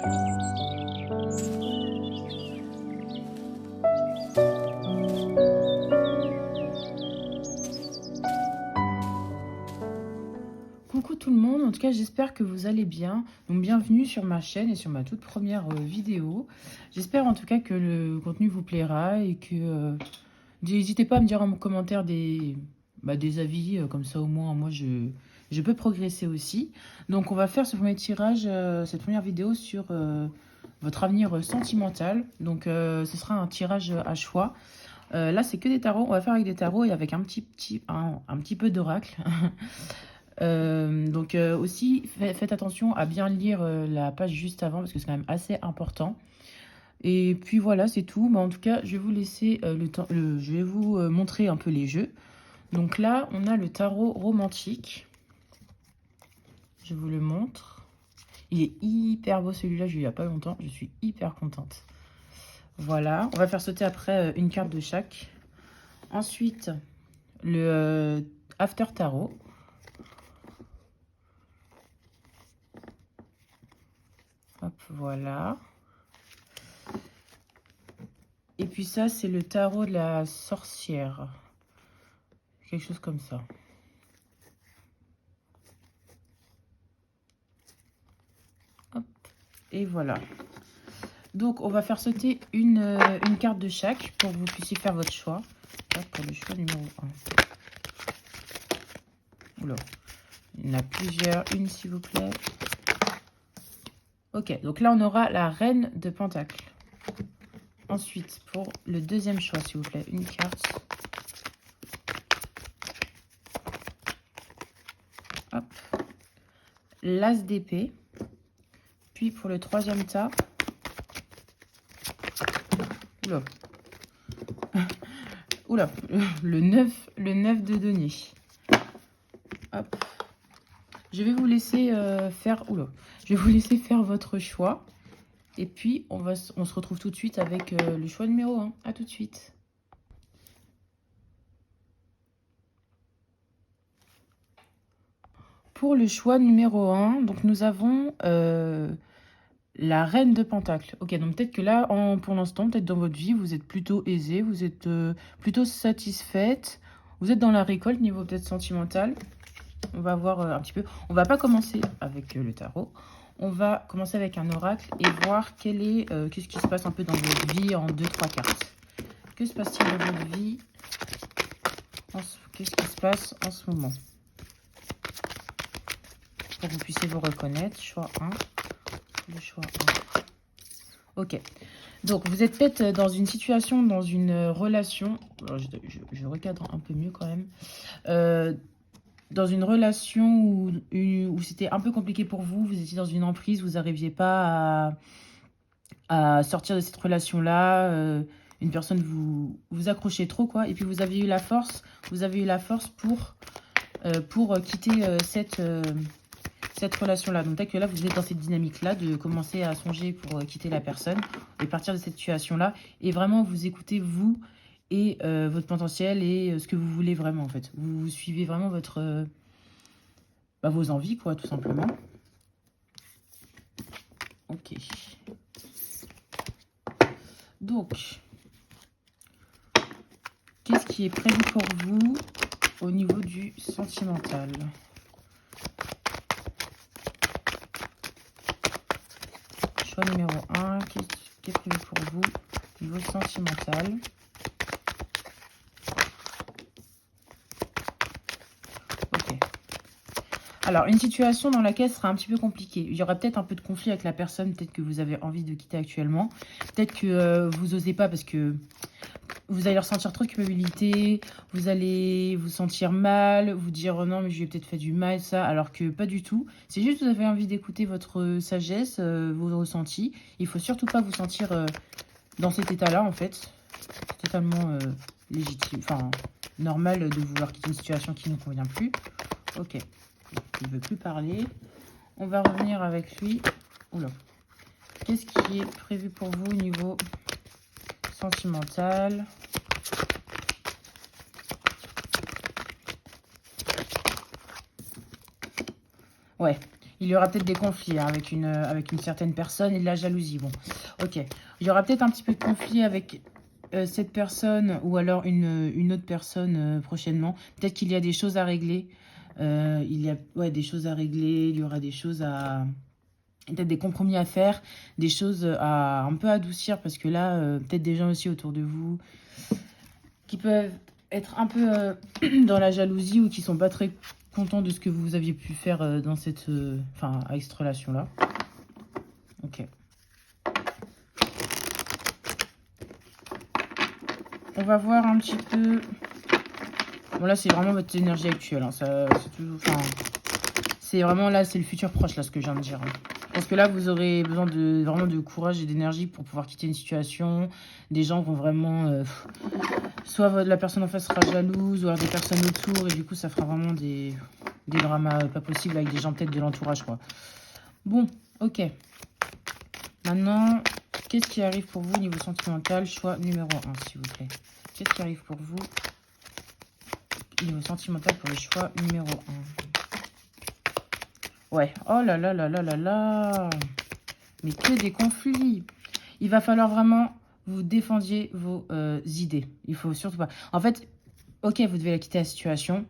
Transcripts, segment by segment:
Coucou tout le monde, en tout cas j'espère que vous allez bien. Donc bienvenue sur ma chaîne et sur ma toute première vidéo. J'espère en tout cas que le contenu vous plaira et que n'hésitez pas à me dire en commentaire des avis, comme ça au moins moi je peux progresser aussi. Donc on va faire ce premier tirage, cette première vidéo sur votre avenir sentimental. Donc ce sera un tirage à choix. Là c'est que des tarots, on va faire avec des tarots et avec un petit peu d'oracle. Aussi, faites attention à bien lire la page juste avant parce que c'est quand même assez important. Et puis voilà, c'est tout. Mais en tout cas, je vais vous laisser le temps. Je vais vous montrer un peu les jeux. Donc là, on a le tarot romantique. Je vous le montre. Il est hyper beau celui-là, je l'ai eu il n'y a pas longtemps. Je suis hyper contente. Voilà, on va faire sauter après une carte de chaque. Ensuite, le After Tarot. Hop, voilà. Et puis ça, c'est le tarot de la sorcière. Quelque chose comme ça. Hop. Et voilà. Donc, on va faire sauter une carte de chaque pour que vous puissiez faire votre choix. Hop, pour le choix numéro 1. Oula. Il y en a plusieurs. Une, s'il vous plaît. Ok, donc là, on aura la reine de pentacle. Ensuite, pour le deuxième choix, s'il vous plaît, une carte. Hop. L'as d'épée. Puis pour le troisième tas. Oula. Oula. Le 9 de denier. Hop. Je vais vous laisser faire. Oula. Je vais vous laisser faire votre choix. Et puis, on se retrouve tout de suite avec le choix numéro 1. À tout de suite. Pour le choix numéro 1, donc nous avons la reine de pentacle. Ok, donc peut-être que là, pour l'instant, peut-être dans votre vie, vous êtes plutôt aisée, vous êtes plutôt satisfaite. Vous êtes dans la récolte niveau peut-être sentimental. On va voir un petit peu. On va pas commencer avec le tarot. On va commencer avec un oracle et voir qu'est-ce qui se passe un peu dans votre vie en 2-3 cartes. Que se passe-t-il dans votre vie? Qu'est-ce qui se passe en ce moment? Pour que vous puissiez vous reconnaître. Choix 1. Le choix 1. Ok. Donc, vous êtes peut-être dans une situation, dans une relation. Alors, je recadre un peu mieux quand même. Dans une relation où c'était un peu compliqué pour vous. Vous étiez dans une emprise, vous n'arriviez pas à sortir de cette relation-là. Une personne vous accrochez trop, quoi. Et puis, vous avez eu la force. Vous avez eu la force pour quitter cette relation-là. Donc, peut-être que là, vous êtes dans cette dynamique-là de commencer à songer pour quitter la personne et partir de cette situation-là. Et vraiment, vous écoutez, vous et votre potentiel et ce que vous voulez vraiment, en fait. Vous suivez vraiment vos envies, quoi, tout simplement. Ok. Donc, qu'est-ce qui est prévu pour vous au niveau du sentimental ? Choix numéro 1, qu'est-ce qui est prévu pour vous au niveau sentimental ? Ok. Alors, une situation dans laquelle ce sera un petit peu compliqué. Il y aura peut-être un peu de conflit avec la personne, peut-être que vous avez envie de quitter actuellement. Peut-être que vous n'osez pas parce que vous allez ressentir trop de culpabilité, vous allez vous sentir mal, vous dire oh non mais je lui ai peut-être fait du mal, ça, alors que pas du tout. C'est juste que vous avez envie d'écouter votre sagesse, vos ressentis. Il faut surtout pas vous sentir dans cet état-là en fait. C'est totalement légitime, enfin normal de vouloir quitter une situation qui ne convient plus. Ok, il ne veut plus parler. On va revenir avec lui. Oula. Qu'est-ce qui est prévu pour vous au niveau sentimental? Ouais, Il y aura peut-être des conflits hein, avec une certaine personne et de la jalousie. Bon, ok. Il y aura peut-être un petit peu de conflit avec cette personne ou alors une autre personne prochainement. Peut-être qu'il y a des choses à régler. Il y a des choses à régler. Il y aura des choses à... Peut-être des compromis à faire. Des choses à un peu adoucir parce que là, peut-être des gens aussi autour de vous qui peuvent être un peu dans la jalousie ou qui sont pas très contents de ce que vous aviez pu faire dans cette... Enfin, avec cette relation-là. Ok. On va voir un petit peu... Bon, là, c'est vraiment votre énergie actuelle. Hein. Ça, c'est toujours... Enfin, c'est vraiment là, c'est le futur proche, là, ce que je viens de dire. Hein. Je pense que là, vous aurez besoin de vraiment de courage et d'énergie pour pouvoir quitter une situation. Des gens vont vraiment... soit la personne en face sera jalouse, ou alors des personnes autour. Et du coup, ça fera vraiment des dramas pas possibles avec des gens peut-être de l'entourage, quoi. Bon, ok. Maintenant, qu'est-ce qui arrive pour vous au niveau sentimental? Choix numéro 1, s'il vous plaît. Qu'est-ce qui arrive pour vous au niveau sentimental pour le choix numéro 1? Ouais. Oh là là là là là là. Mais que des conflits. Il va falloir vraiment vous défendiez vos idées. Il faut surtout pas... En fait, ok, vous devez la quitter la situation.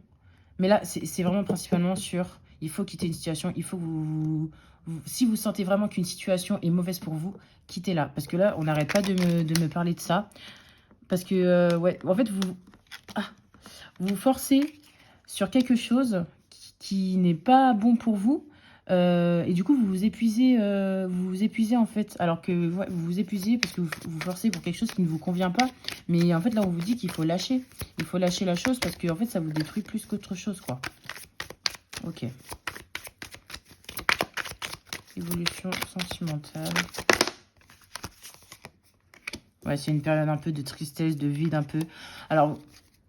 Mais là, c'est vraiment principalement sur... Il faut quitter une situation. Il faut que si vous sentez vraiment qu'une situation est mauvaise pour vous, quittez-la. Parce que là, on n'arrête pas de me parler de ça. Parce que, ouais, en fait, vous forcez sur quelque chose qui n'est pas bon pour vous. Et du coup, vous vous épuisez en fait. Alors que ouais, vous vous épuisez parce que vous forcez pour quelque chose qui ne vous convient pas. Mais en fait, là, on vous dit qu'il faut lâcher. Il faut lâcher la chose parce que en fait, ça vous détruit plus qu'autre chose, quoi. Ok. Évolution sentimentale. Ouais, c'est une période un peu de tristesse, de vide un peu. Alors,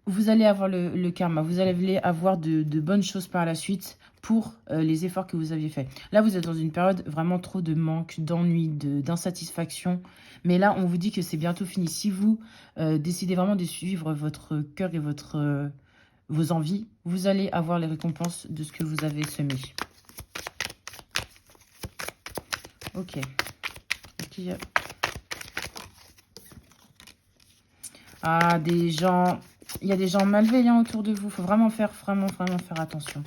vous allez avoir le karma. Vous allez avoir de bonnes choses par la suite pour les efforts que vous aviez faits. Là, vous êtes dans une période vraiment trop de manque, d'ennui, d'insatisfaction. Mais là, on vous dit que c'est bientôt fini. Si vous décidez vraiment de suivre votre cœur et vos envies, vous allez avoir les récompenses de ce que vous avez semé. Ok. Ah, des gens... Il y a des gens malveillants autour de vous. Il faut vraiment faire attention.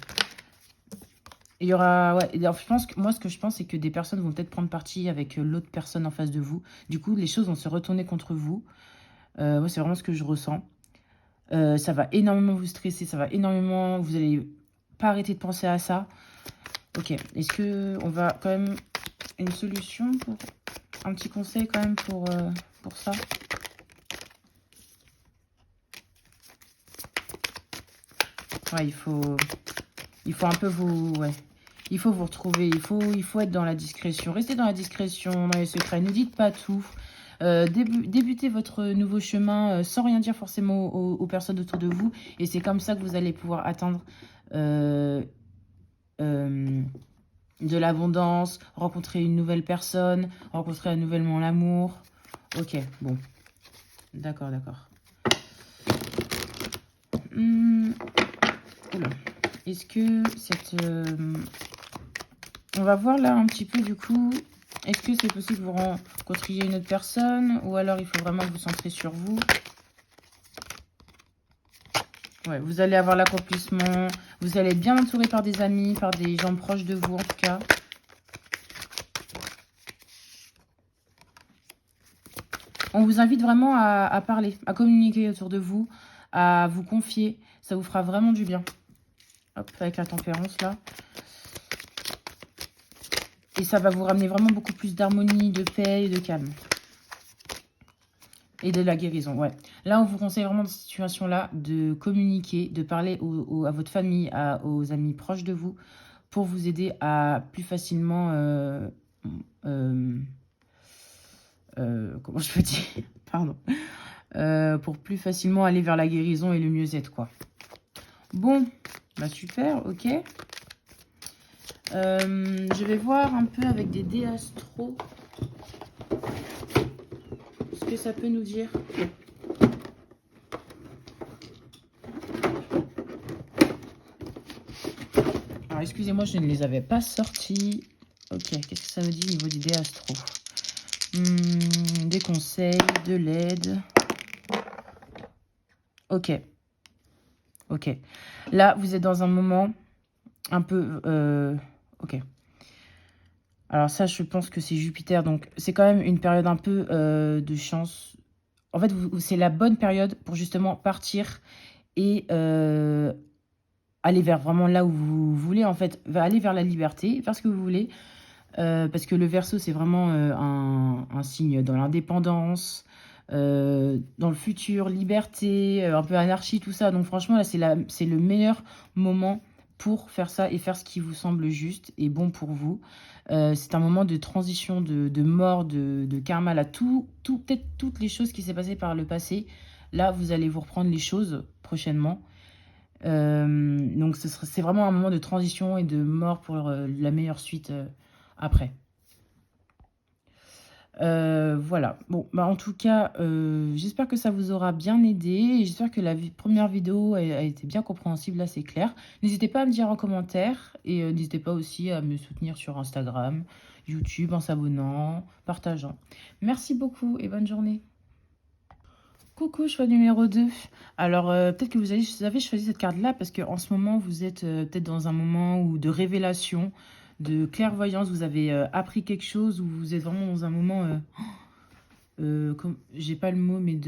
Il y aura... Ouais, alors, je pense que, moi, ce que je pense, c'est que des personnes vont peut-être prendre parti avec l'autre personne en face de vous. Du coup, les choses vont se retourner contre vous. Moi, c'est vraiment ce que je ressens. Ça va énormément vous stresser. Ça va énormément... Vous allez pas arrêter de penser à ça. Ok. Est-ce que on va quand même... Une solution pour... Un petit conseil quand même pour ça. Ouais, il faut un peu vous... Ouais. Il faut vous retrouver. Il faut être dans la discrétion. Restez dans la discrétion, dans les secrets. Ne dites pas tout. Débutez votre nouveau chemin sans rien dire forcément aux personnes autour de vous. Et c'est comme ça que vous allez pouvoir atteindre de l'abondance, rencontrer une nouvelle personne, rencontrer nouvellement l'amour. Ok, bon. D'accord, d'accord. Oula. Est-ce que cette... On va voir là un petit peu du coup. Est-ce que c'est possible que vous rencontriez une autre personne ou alors il faut vraiment vous centrer sur vous? Ouais, vous allez avoir l'accomplissement. Vous allez être bien entouré par des amis, par des gens proches de vous en tout cas. On vous invite vraiment à parler, à communiquer autour de vous, à vous confier. Ça vous fera vraiment du bien. Hop, avec la tempérance là. Et ça va vous ramener vraiment beaucoup plus d'harmonie, de paix et de calme. Et de la guérison, ouais. Là, on vous conseille vraiment dans cette situation-là de communiquer, de parler à votre famille, aux amis proches de vous, pour vous aider à plus facilement... comment je peux dire? Pardon. Pour plus facilement aller vers la guérison et le mieux-être, quoi. Bon, bah super, ok. Je vais voir un peu avec des dés astro ce que ça peut nous dire. Alors, excusez-moi, je ne les avais pas sortis. Ok, qu'est-ce que ça me dit au niveau d'idées astro? Des conseils, de l'aide. Ok. Ok. Là, vous êtes dans un moment un peu... ok. Alors ça, je pense que c'est Jupiter. Donc, c'est quand même une période un peu de chance. En fait, c'est la bonne période pour justement partir et aller vers vraiment là où vous voulez. En fait, aller vers la liberté, faire ce que vous voulez. Parce que le Verseau, c'est vraiment un signe dans l'indépendance, dans le futur, liberté, un peu anarchie, tout ça. Donc franchement, là, c'est le meilleur moment pour faire ça et faire ce qui vous semble juste et bon pour vous. C'est un moment de transition, de mort, de karma, là, peut-être toutes les choses qui s'est passées par le passé. Là, vous allez vous reprendre les choses prochainement. Donc c'est vraiment un moment de transition et de mort pour la meilleure suite après. Voilà. Bon, bah en tout cas, j'espère que ça vous aura bien aidé. Et j'espère que la première vidéo a été bien compréhensible, là c'est clair. N'hésitez pas à me dire en commentaire. Et n'hésitez pas aussi à me soutenir sur Instagram, YouTube, en s'abonnant, partageant. Merci beaucoup et bonne journée. Coucou, choix numéro 2. Alors, peut-être que vous avez choisi cette carte-là parce qu'en ce moment, vous êtes peut-être dans un moment de révélation, de clairvoyance. Vous avez appris quelque chose ou vous êtes vraiment dans un moment... j'ai pas le mot, mais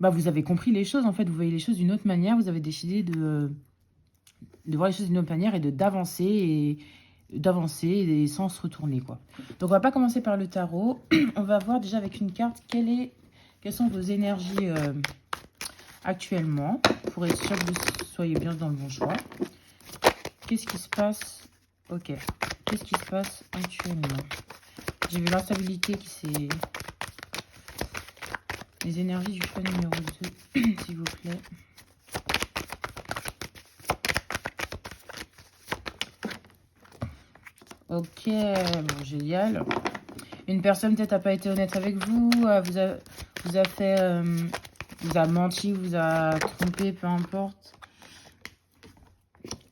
bah, vous avez compris les choses, en fait. Vous voyez les choses d'une autre manière. Vous avez décidé de voir les choses d'une autre manière et d'avancer et sans se retourner, quoi. Donc, on va pas commencer par le tarot. On va voir déjà avec une carte quelles sont vos énergies actuellement, pour être sûr que vous soyez bien dans le bon choix. Qu'est-ce qui se passe? Ok. Qu'est-ce qui se passe actuellement? J'ai vu l'instabilité qui s'est... Les énergies du choix numéro 2, s'il vous plaît. Ok, bon, génial. Une personne peut-être n'a pas été honnête avec vous, vous a fait... vous a menti, vous a trompé, peu importe.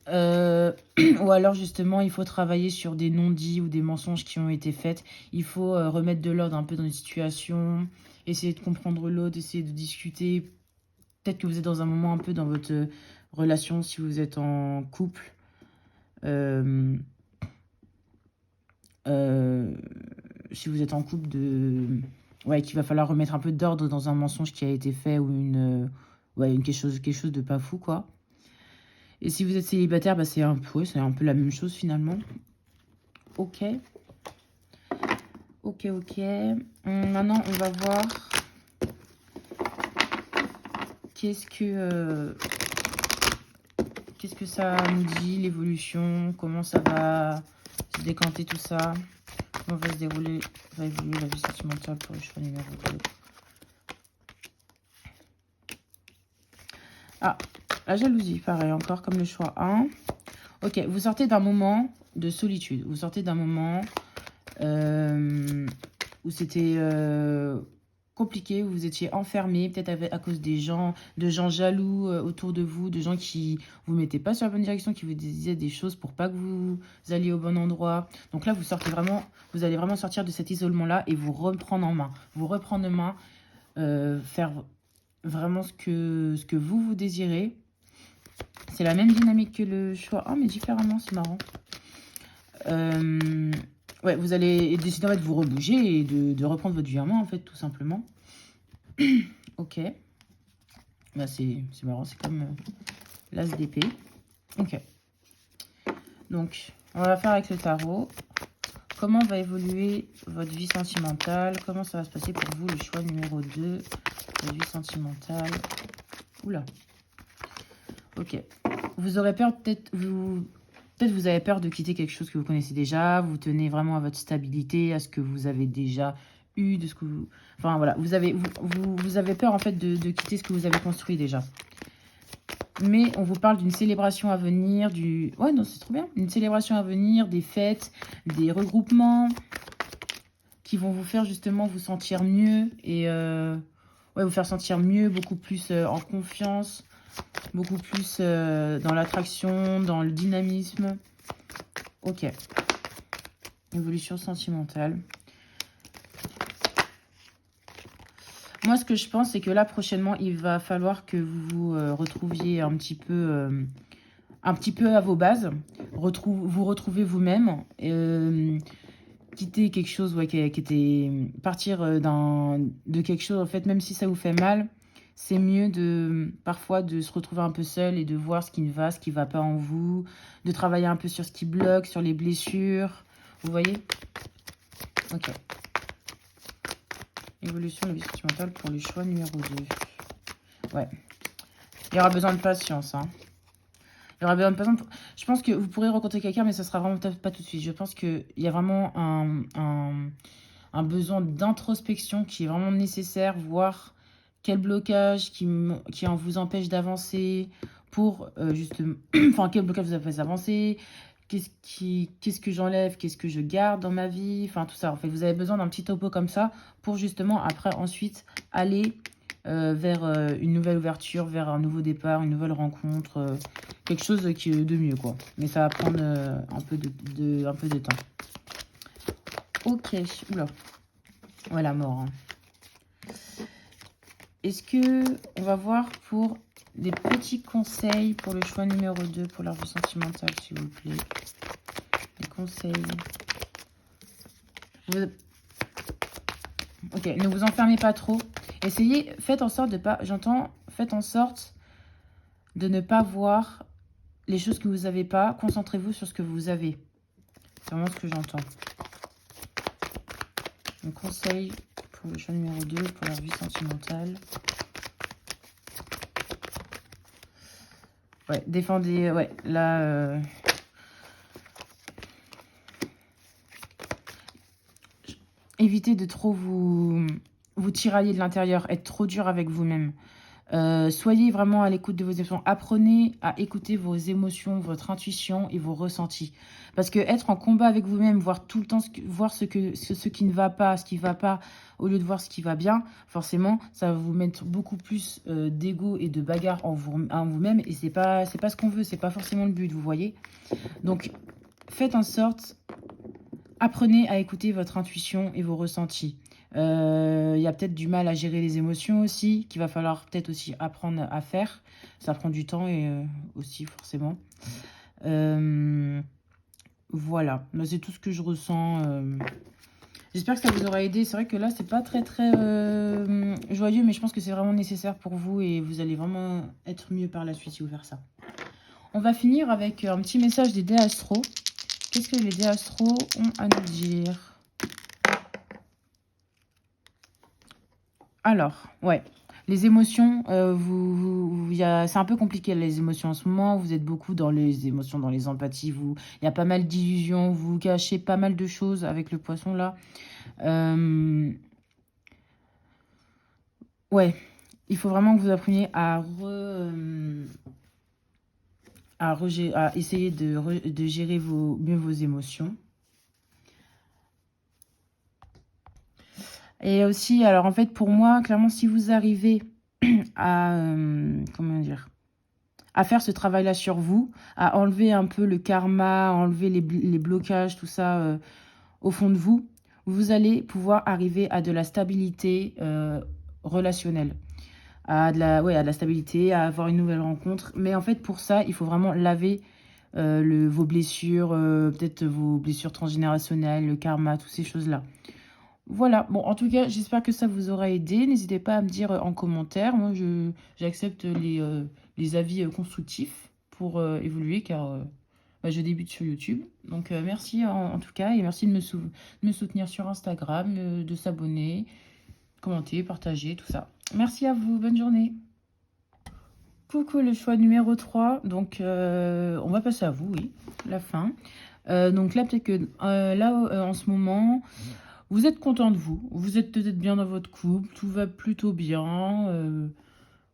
Ou alors justement il faut travailler sur des non-dits ou des mensonges qui ont été faits. Il faut remettre de l'ordre un peu dans les situations, essayer de comprendre l'autre, essayer de discuter. Peut-être que vous êtes dans un moment un peu dans votre relation si vous êtes en couple. Si vous êtes en couple ouais, qu'il va falloir remettre un peu d'ordre dans un mensonge qui a été fait ou quelque chose de pas fou, quoi. Et si vous êtes célibataire, bah c'est un peu la même chose finalement. Ok. Ok. Maintenant, on va voir qu'est-ce que ça nous dit, l'évolution, comment ça va se décanter tout ça, comment va évoluer la vie sentimentale pour le choix numéro 2. Ah, la jalousie, pareil, encore comme le choix 1. Ok, vous sortez d'un moment de solitude. Vous sortez d'un moment où c'était compliqué, où vous étiez enfermé, peut-être à cause de gens jaloux autour de vous, de gens qui vous mettaient pas sur la bonne direction, qui vous disaient des choses pour pas que vous alliez au bon endroit. Donc là, vous allez vraiment sortir de cet isolement-là et vous reprendre en main. Vous reprendre en main, faire vraiment ce que vous désirez. C'est la même dynamique que le choix 1, mais différemment, c'est marrant. Ouais, vous allez décider en fait, de vous rebouger et de reprendre votre vie en main, en fait, tout simplement. Ok. Bah, c'est marrant, c'est comme l'as d'épée. Ok. Donc, on va faire avec le tarot. Comment va évoluer votre vie sentimentale? Comment ça va se passer pour vous, le choix numéro 2? La vie sentimentale. Oula. Ok. Vous aurez peur, peut-être vous avez peur de quitter quelque chose que vous connaissez déjà. Vous tenez vraiment à votre stabilité, à ce que vous avez déjà eu, de ce que vous... Enfin, voilà. Vous avez peur, en fait, de quitter ce que vous avez construit déjà. Mais on vous parle d'une célébration à venir, Ouais, non, c'est trop bien. Une célébration à venir, des fêtes, des regroupements qui vont vous faire justement vous sentir mieux et... Ouais, vous faire sentir mieux, beaucoup plus en confiance. beaucoup plus dans l'attraction, dans le dynamisme. Ok. Évolution sentimentale. Moi, ce que je pense, c'est que là, prochainement, il va falloir que vous vous retrouviez un petit peu à vos bases. Vous retrouvez vous-même. Quitter quelque chose qui était... Partir de quelque chose, en fait, même si ça vous fait mal, c'est mieux parfois de se retrouver un peu seul et de voir ce qui va pas en vous, de travailler un peu sur ce qui bloque, sur les blessures. Vous voyez? Ok. Évolution de la vie sentimentale pour le choix numéro 2. Ouais. Il y aura besoin de patience, hein. Il y aura besoin de patience. Je pense que vous pourrez rencontrer quelqu'un, mais ça sera vraiment pas tout de suite. Je pense qu'il y a vraiment un besoin d'introspection qui est vraiment nécessaire, voir quel blocage qui en vous empêche d'avancer pour justement... enfin, quel blocage vous empêche d'avancer, qu'est-ce que j'enlève, qu'est-ce que je garde dans ma vie, enfin tout ça. En fait, vous avez besoin d'un petit topo comme ça pour justement après ensuite aller vers une nouvelle ouverture, vers un nouveau départ, une nouvelle rencontre, quelque chose de mieux quoi. Mais ça va prendre un peu de temps. Ok, oula. Voilà, mort. Hein. Est-ce que on va voir pour des petits conseils pour le choix numéro 2 pour leur vie sentimentale, s'il vous plaît. Des conseils. Ok, ne vous enfermez pas trop. Essayez, faites en sorte de pas... faites en sorte de ne pas voir les choses que vous n'avez pas. Concentrez-vous sur ce que vous avez. C'est vraiment ce que j'entends. Un conseil pour le choix numéro 2 pour leur vie sentimentale. Ouais, défendez... Ouais, là... Évitez de trop vous tirailler de l'intérieur, être trop dur avec vous-même. Soyez vraiment à l'écoute de vos émotions. Apprenez à écouter vos émotions, votre intuition et vos ressentis. Parce que être en combat avec vous-même, voir tout le temps, voir ce qui ne va pas, ce qui ne va pas, au lieu de voir ce qui va bien, forcément, ça va vous mettre beaucoup plus d'ego et de bagarre en vous-même. Et c'est pas ce qu'on veut, c'est pas forcément le but, vous voyez. Donc, faites en sorte... Apprenez à écouter votre intuition et vos ressentis. Il y a peut-être du mal à gérer les émotions aussi, qu'il va falloir peut-être aussi apprendre à faire. Ça prend du temps et aussi forcément. Voilà, c'est tout ce que je ressens. J'espère que ça vous aura aidé. C'est vrai que là, c'est pas très joyeux, mais je pense que c'est vraiment nécessaire pour vous et vous allez vraiment être mieux par la suite si vous faites ça. On va finir avec un petit message des dés astro. Qu'est-ce que les dés astro ont à nous dire? Alors, ouais. Les émotions, c'est un peu compliqué les émotions en ce moment. Vous êtes beaucoup dans les émotions, dans les empathies. Il y a pas mal d'illusions. Vous cachez pas mal de choses avec le poisson là. Ouais, il faut vraiment que vous appreniez à essayer de gérer mieux vos émotions. Et aussi, alors en fait, pour moi, clairement, si vous arrivez à, comment dire, à faire ce travail-là sur vous, à enlever un peu le karma, enlever les blocages, tout ça au fond de vous, vous allez pouvoir arriver à de la stabilité relationnelle, à de la stabilité, à avoir une nouvelle rencontre. Mais en fait, pour ça, il faut vraiment laver vos blessures, peut-être vos blessures transgénérationnelles, le karma, toutes ces choses-là. Voilà, bon, en tout cas, j'espère que ça vous aura aidé. N'hésitez pas à me dire en commentaire. Moi, j'accepte les avis constructifs pour évoluer, car je débute sur YouTube. Donc, merci en tout cas, et merci de me soutenir sur Instagram, de s'abonner, commenter, partager, tout ça. Merci à vous, bonne journée. Coucou, le choix numéro 3. Donc, on va passer à vous, oui, la fin. Donc là, peut-être que en ce moment... Vous êtes content de vous. Vous êtes peut-être bien dans votre couple. Tout va plutôt bien.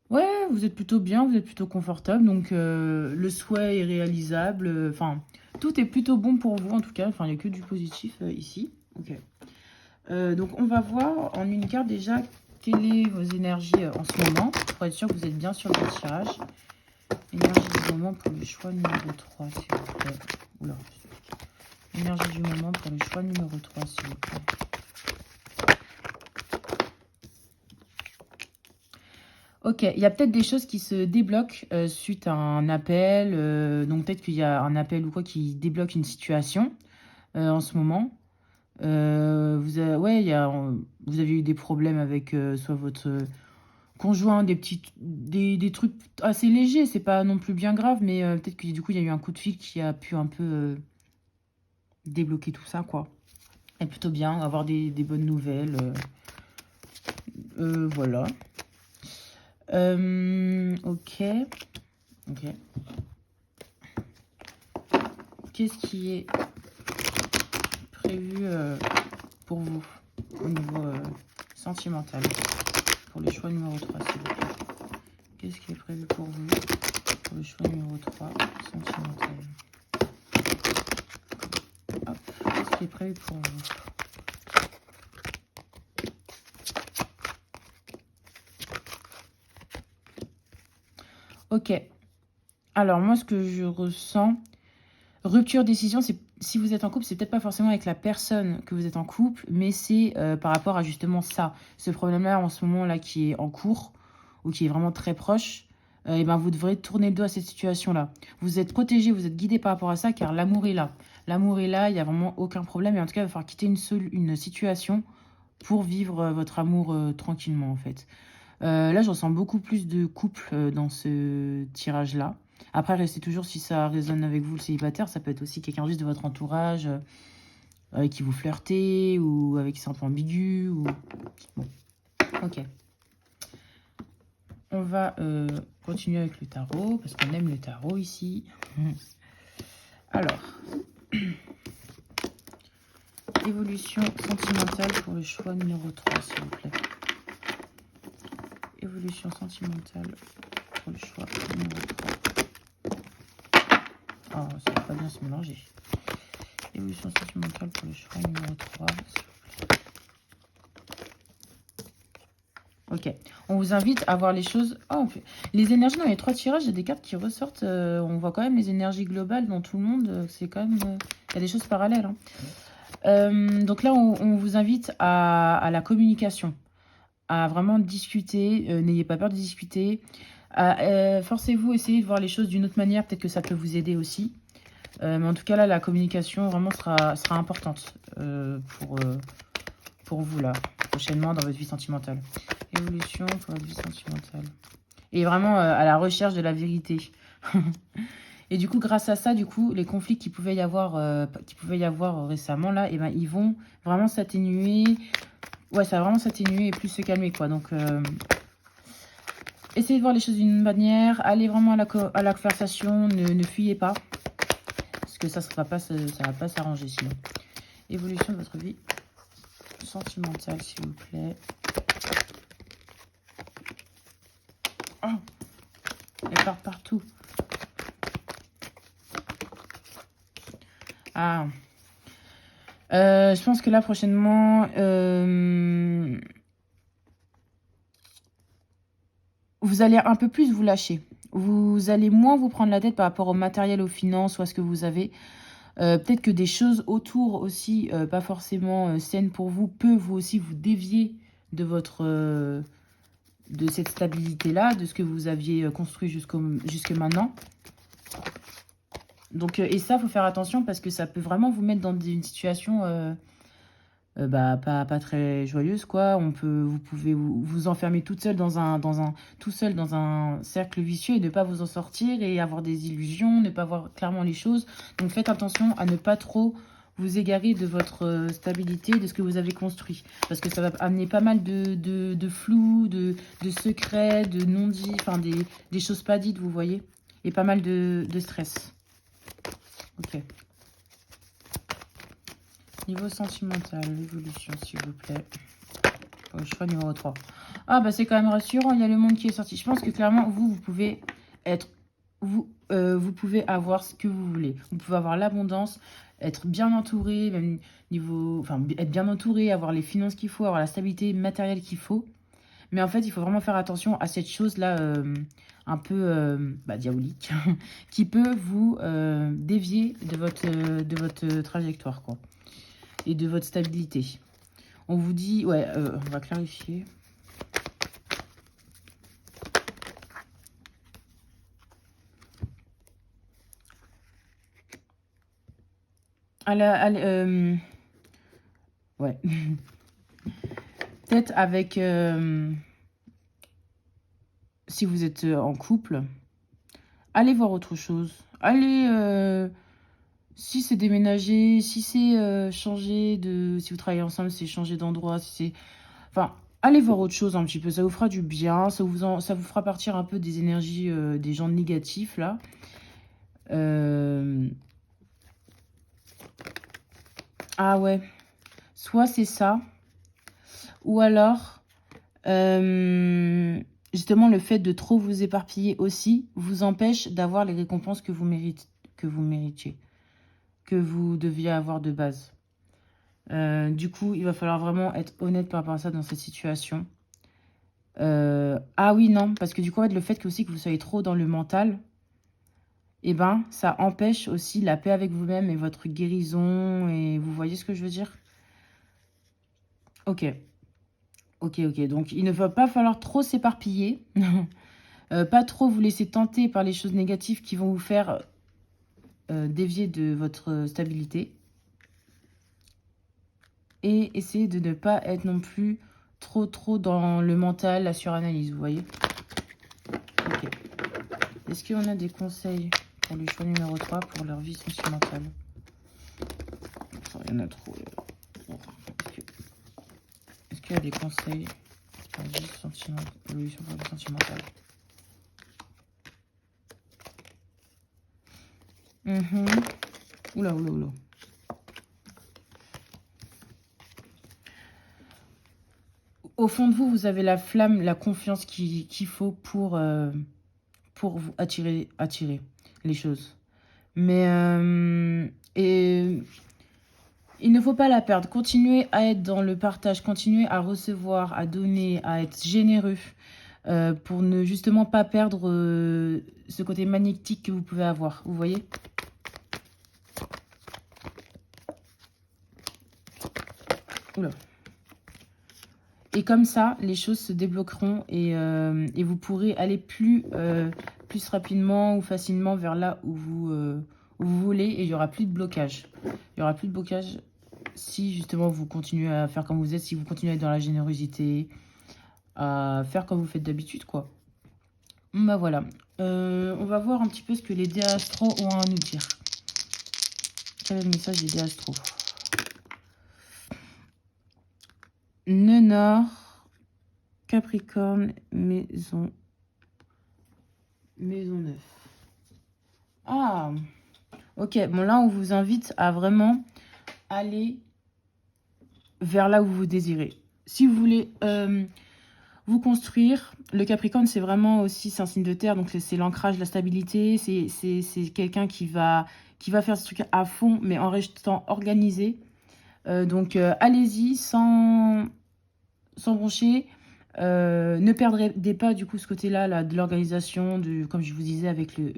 Ouais, vous êtes plutôt bien. Vous êtes plutôt confortable. Donc, le souhait est réalisable. Enfin, tout est plutôt bon pour vous, en tout cas. Enfin, il n'y a que du positif ici. Ok. Donc, on va voir en une carte déjà quelles sont vos énergies en ce moment, pour être sûr que vous êtes bien sur le tirage. Énergie du moment pour le choix numéro 3, s'il vous plaît. Oula. Énergie du moment pour le choix numéro 3, s'il vous plaît. Ok, il y a peut-être des choses qui se débloquent suite à un appel. Donc peut-être qu'il y a un appel ou quoi qui débloque une situation en ce moment. Ouais, vous avez eu des problèmes avec soit votre conjoint, des trucs assez légers. C'est pas non plus bien grave, mais peut-être que du coup, il y a eu un coup de fil qui a pu un peu débloquer tout ça, quoi. Et plutôt bien, avoir des bonnes nouvelles. Voilà. Ok. Ok. Qu'est-ce qui est prévu pour vous au niveau sentimental pour le choix numéro 3, s'il vous plaît? Qu'est-ce qui est prévu pour vous pour le choix numéro 3 sentimental? Qu'est-ce qui est prévu pour vous? Ok. Alors, moi, ce que je ressens, rupture, décision, c'est si vous êtes en couple, c'est peut-être pas forcément avec la personne que vous êtes en couple, mais c'est par rapport à justement ça, ce problème-là en ce moment-là qui est en cours ou qui est vraiment très proche. Et ben vous devrez tourner le dos à cette situation-là. Vous êtes protégé, vous êtes guidé par rapport à ça, car l'amour est là. L'amour est là, il n'y a vraiment aucun problème. Et en tout cas, il va falloir quitter une situation pour vivre votre amour tranquillement, en fait. Là, je ressens beaucoup plus de couples dans ce tirage-là. Après, restez toujours, si ça résonne avec vous, le célibataire, ça peut être aussi quelqu'un juste de votre entourage avec qui vous flirtez ou avec qui c'est un peu ambigu. Ou... Bon, ok. On va continuer avec le tarot, parce qu'on aime le tarot ici. Alors, évolution sentimentale pour le choix numéro 3, s'il vous plaît. Évolution sentimentale pour le choix numéro 3. Oh, ça va pas bien se mélanger. Évolution sentimentale pour le choix numéro 3, s'il vous plaît. Ok, on vous invite à voir les choses. Oh, les énergies dans les 3 tirages, il y a des cartes qui ressortent. On voit quand même les énergies globales dans tout le monde. C'est quand même. Il y a des choses parallèles. Hein. Donc là, on vous invite à la communication, à vraiment discuter. N'ayez pas peur de discuter. Forcez-vous, essayez de voir les choses d'une autre manière. Peut-être que ça peut vous aider aussi. Mais en tout cas, là, la communication vraiment sera importante pour vous, là, prochainement dans votre vie sentimentale. Évolution pour votre vie sentimentale. Et vraiment à la recherche de la vérité. Et du coup, grâce à ça, du coup, les conflits qu'il pouvait y avoir, récemment, là, et ben, ils vont vraiment s'atténuer. Ouais, ça va vraiment s'atténuer et plus se calmer, quoi. Donc, essayez de voir les choses d'une manière. Allez vraiment à la conversation. Ne fuyez pas. Parce que ça va pas s'arranger sinon. Évolution de votre vie sentimentale, s'il vous plaît. Oh, elle part partout. Ah. Je pense que là, prochainement, vous allez un peu plus vous lâcher. Vous allez moins vous prendre la tête par rapport au matériel, aux finances ou à ce que vous avez. Peut-être que des choses autour aussi, pas forcément saines pour vous, peut vous aussi vous dévier de votre... de cette stabilité-là, de ce que vous aviez construit jusque maintenant. Donc, et ça, il faut faire attention parce que ça peut vraiment vous mettre dans une situation pas très joyeuse, quoi. Vous pouvez vous enfermer toute seule dans un cercle vicieux et ne pas vous en sortir et avoir des illusions, ne pas voir clairement les choses. Donc, faites attention à ne pas trop vous égarer de votre stabilité, de ce que vous avez construit. Parce que ça va amener pas mal de flou, de secrets, de non-dits, enfin des choses pas dites, vous voyez. Et pas mal de stress. Ok. Niveau sentimental, l'évolution, s'il vous plaît. Pour le choix numéro 3. Ah, bah c'est quand même rassurant, il y a le monde qui est sorti. Je pense que clairement, vous pouvez être... Vous pouvez avoir ce que vous voulez. Vous pouvez avoir l'abondance, être bien entouré, même niveau... Enfin, être bien entouré, avoir les finances qu'il faut, avoir la stabilité matérielle qu'il faut. Mais en fait, il faut vraiment faire attention à cette chose-là un peu diabolique qui peut vous dévier de votre trajectoire, quoi. Et de votre stabilité. On vous dit... Ouais, on va clarifier. Ouais. Peut-être avec... si vous êtes en couple, allez voir autre chose. Allez... si c'est déménager, si c'est changer de... Si vous travaillez ensemble, c'est changer d'endroit, si c'est... Enfin, allez voir autre chose un petit peu. Ça vous fera du bien, ça vous fera partir un peu des énergies des gens négatifs, là. Ah ouais. Soit c'est ça, ou alors... justement, le fait de trop vous éparpiller aussi vous empêche d'avoir les récompenses que vous méritiez, que vous deviez avoir de base. Du coup, il va falloir vraiment être honnête par rapport à ça dans cette situation. Ah oui, non, parce que du coup, en fait, le fait que vous soyez trop dans le mental, eh ben, ça empêche aussi la paix avec vous-même et votre guérison. Et vous voyez ce que je veux dire? Ok. Ok, ok. Donc, il ne va pas falloir trop s'éparpiller. Pas trop vous laisser tenter par les choses négatives qui vont vous faire dévier de votre stabilité. Et essayer de ne pas être non plus trop dans le mental, la suranalyse, vous voyez? Ok. Est-ce qu'on a des conseils pour le choix numéro 3 pour leur vie sentimentale? Il y en a trop. Est-ce qu'il y a des conseils pour la vie sentimentale? Oula, oula, oula. Au fond de vous, vous avez la flamme, la confiance qu'il faut pour vous attirer les choses. Mais il ne faut pas la perdre. Continuez à être dans le partage, continuez à recevoir, à donner, à être généreux pour ne justement pas perdre ce côté magnétique que vous pouvez avoir. Vous voyez? Oula. Et comme ça, les choses se débloqueront et vous pourrez aller plus rapidement ou facilement vers là où vous voulez. Et il n'y aura plus de blocage. Il n'y aura plus de blocage si justement vous continuez à faire comme vous êtes, si vous continuez à être dans la générosité, à faire comme vous faites d'habitude, quoi. Bah voilà. On va voir un petit peu ce que les dés astro ont à nous dire. Quel est le message des dés astro? Nœud Nord, Capricorne, maison 9. Ah, ok. Bon, là, on vous invite à vraiment aller vers là où vous désirez. Si vous voulez vous construire, le Capricorne, c'est vraiment aussi, c'est un signe de terre, donc c'est l'ancrage, la stabilité. C'est quelqu'un qui va faire ce truc à fond, mais en restant organisé. Donc, allez-y sans broncher. Ne perdez pas du coup ce côté-là là, de l'organisation, comme je vous disais avec le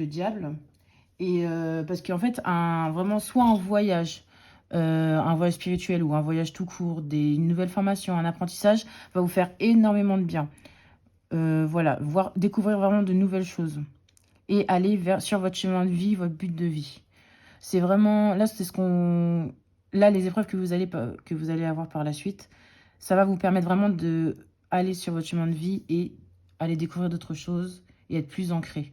diable. Et parce qu'en fait, vraiment soit un voyage spirituel ou un voyage tout court, une nouvelle formation, un apprentissage, va vous faire énormément de bien. Voilà, découvrir vraiment de nouvelles choses. Et aller sur votre chemin de vie, votre but de vie. C'est vraiment... Là, c'est Là, les épreuves que vous allez avoir par la suite, ça va vous permettre vraiment de aller sur votre chemin de vie et aller découvrir d'autres choses et être plus ancré.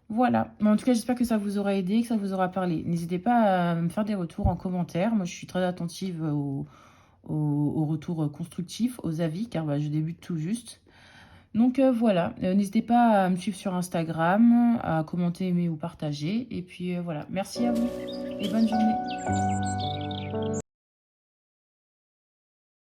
Voilà. Mais en tout cas, j'espère que ça vous aura aidé, que ça vous aura parlé. N'hésitez pas à me faire des retours en commentaire. Moi, je suis très attentive aux retours constructifs, aux avis, car je débute tout juste. Donc voilà, n'hésitez pas à me suivre sur Instagram, à commenter, aimer ou partager. Et puis voilà, merci à vous et bonne journée.